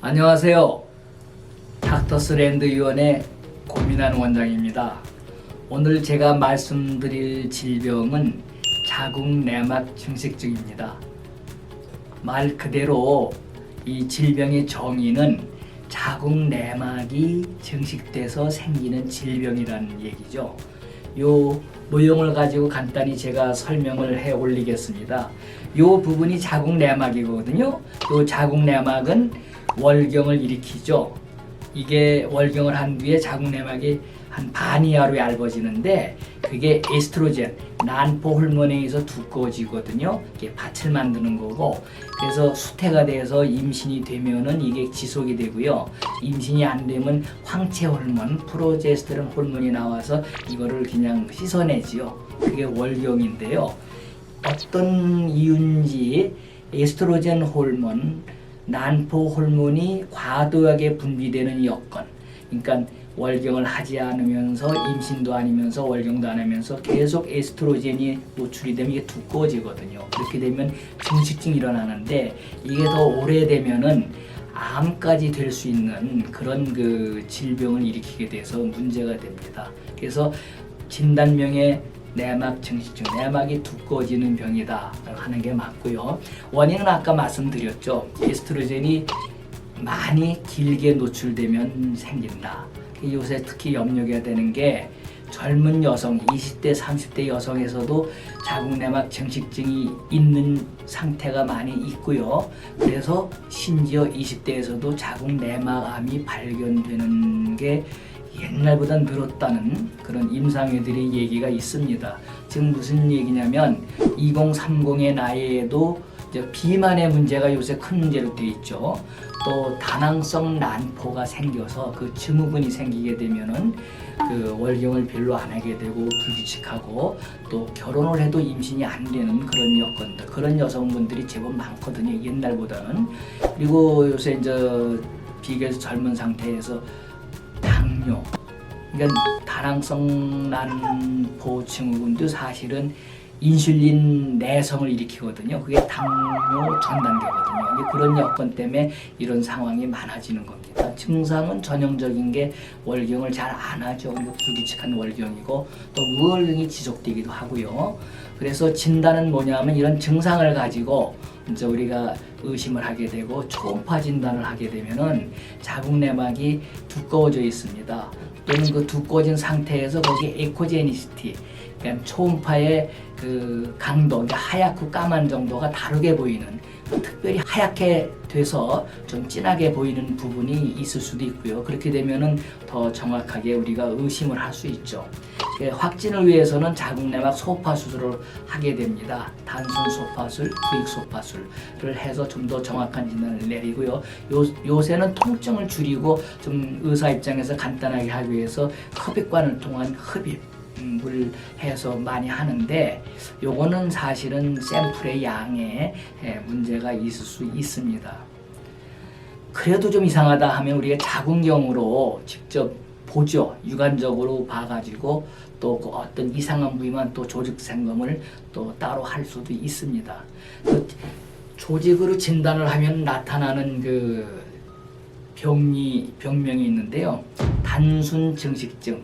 안녕하세요. 닥터스랜드 위원회 고민하는 원장입니다. 오늘 제가 말씀드릴 질병은 자궁내막 증식증입니다. 말 그대로 이 질병의 정의는 자궁내막이 증식돼서 생기는 질병이라는 얘기죠. 요 모형을 가지고 간단히 제가 설명을 해 올리겠습니다. 요 부분이 자궁내막이거든요. 요 자궁내막은 월경을 일으키죠. 이게 월경을 한 뒤에 자궁내막이 한 반 이하로 얇아지는데 그게 에스트로겐, 난포 호르몬에 의해서 두꺼워지거든요. 이게 밭을 만드는 거고, 그래서 수태가 돼서 임신이 되면은 이게 지속이 되고요. 임신이 안 되면 황체 호르몬, 프로제스테론 호르몬이 나와서 이거를 그냥 씻어내지요. 그게 월경인데요. 어떤 이유인지 에스트로겐 호르몬, 난포 호르몬이 과도하게 분비되는 여건, 그러니까 월경을 하지 않으면서 임신도 아니면서 월경도 안 하면서 계속 에스트로겐이 노출이 되면 이게 두꺼워지거든요. 그렇게 되면 증식증이 일어나는데 이게 더 오래되면은 암까지 될 수 있는 그런 그 질병을 일으키게 돼서 문제가 됩니다. 그래서 진단명에 내막 증식증, 내막이 두꺼워지는 병이다 하는 게 맞고요. 원인은 아까 말씀드렸죠. 에스트로겐이 많이 길게 노출되면 생긴다. 요새 특히 염려해야 되는 게 젊은 여성, 20대, 30대 여성에서도 자궁내막 증식증이 있는 상태가 많이 있고요. 그래서 심지어 20대에서도 자궁내막암이 발견되는 게 옛날보다 늘었다는 그런 임상애들의 얘기가 있습니다. 지금 무슨 얘기냐면 2030의 나이에도 비만의 문제가 요새 큰 문제로 되어 있죠. 또 다낭성 난포가 생겨서 그 증후군이 생기게 되면은 그 월경을 별로 안 하게 되고 불규칙하고 또 결혼을 해도 임신이 안 되는 그런 여건들, 그런 여성분들이 제법 많거든요. 옛날보다는. 그리고 요새 이제 비교해서 젊은 상태에서 당뇨, 그러니까 다낭성 난포 증후군도 사실은 인슐린 내성을 일으키거든요. 그게 당뇨 전 단계거든요. 그런 여건 때문에 이런 상황이 많아지는 겁니다. 증상은 전형적인 게 월경을 잘 안 하죠. 불규칙한 월경이고 또 무월경이 지속되기도 하고요. 그래서 진단은 뭐냐면 이런 증상을 가지고 이제 우리가 의심을 하게 되고 초음파 진단을 하게 되면은 자궁내막이 두꺼워져 있습니다. 또는 그 두꺼워진 상태에서 거기 에코제니시티, 그러니까 초음파의 그 강도, 그러니까 하얗고 까만 정도가 다르게 보이는, 특별히 하얗게 돼서 좀 진하게 보이는 부분이 있을 수도 있고요. 그렇게 되면은 더 정확하게 우리가 의심을 할 수 있죠. 확진을 위해서는 자궁내막 소파 수술을 하게 됩니다. 단순 소파술, 부익 소파술을 해서 좀 더 정확한 진단을 내리고요. 요새는 통증을 줄이고 좀 의사 입장에서 간단하게 하기 위해서 흡입관을 통한 흡입을 해서 많이 하는데 요거는 사실은 샘플의 양에 문제가 있을 수 있습니다. 그래도 좀 이상하다 하면 우리가 자궁경으로 직접 보죠. 육안적으로 봐가지고 또 그 어떤 이상한 부위만 또 조직 점검을 또 따로 할 수도 있습니다. 그 조직으로 진단을 하면 나타나는 그 병명이 있는데요. 단순 증식증,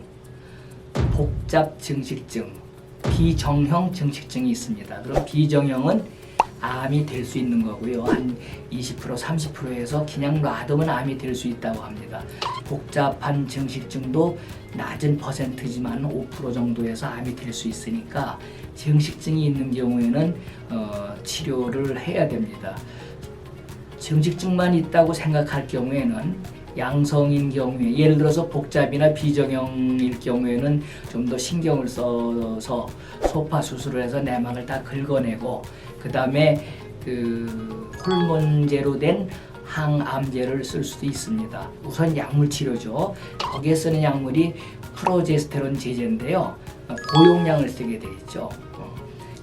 복잡 증식증, 비정형 증식증이 있습니다. 그럼 비정형은 암이 될 수 있는 거고요. 한 20%, 30%에서 그냥 놔두면 암이 될 수 있다고 합니다. 복잡한 증식증도 낮은 퍼센트지만 5% 정도에서 암이 될 수 있으니까 증식증이 있는 경우에는 치료를 해야 됩니다. 증식증만 있다고 생각할 경우에는 양성인 경우에, 예를 들어서 복잡이나 비정형일 경우에는 좀 더 신경을 써서 소파 수술을 해서 내막을 다 긁어내고 그 다음에 그 호르몬제로 된 항암제를 쓸 수도 있습니다. 우선 약물 치료죠. 거기에 쓰는 약물이 프로제스테론 제제인데요. 고용량을 쓰게 돼 있죠.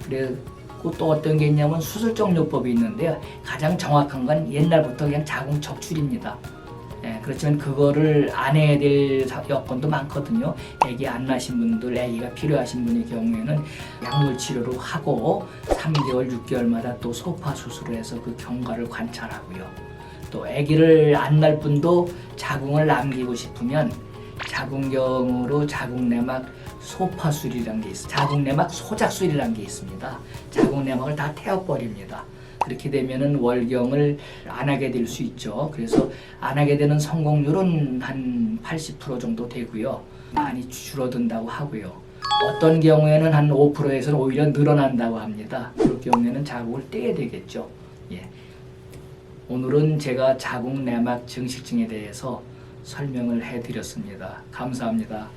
그리고 또 어떤 게 있냐면 수술적 요법이 있는데요. 가장 정확한 건 옛날부터 그냥 자궁 척출입니다. 그렇지만 그거를 안 해야 될 여건도 많거든요. 아기 안 낳으신 분들, 아기가 필요하신 분의 경우에는 약물 치료로 하고 3개월, 6개월마다 또 소파 수술을 해서 그 경과를 관찰하고요. 또 아기를 안 낳을 분도 자궁을 남기고 싶으면 자궁경으로 자궁내막 소파술이라는 게 있어요. 자궁내막 소작술이라는 게 있습니다. 자궁내막을 다 태워버립니다. 그렇게 되면은 월경을 안 하게 될 수 있죠. 그래서 안 하게 되는 성공률은 한 80% 정도 되고요. 많이 줄어든다고 하고요. 어떤 경우에는 한 5%에서는 오히려 늘어난다고 합니다. 그럴 경우에는 자궁을 떼야 되겠죠. 예. 오늘은 제가 자궁내막 증식증에 대해서 설명을 해드렸습니다. 감사합니다.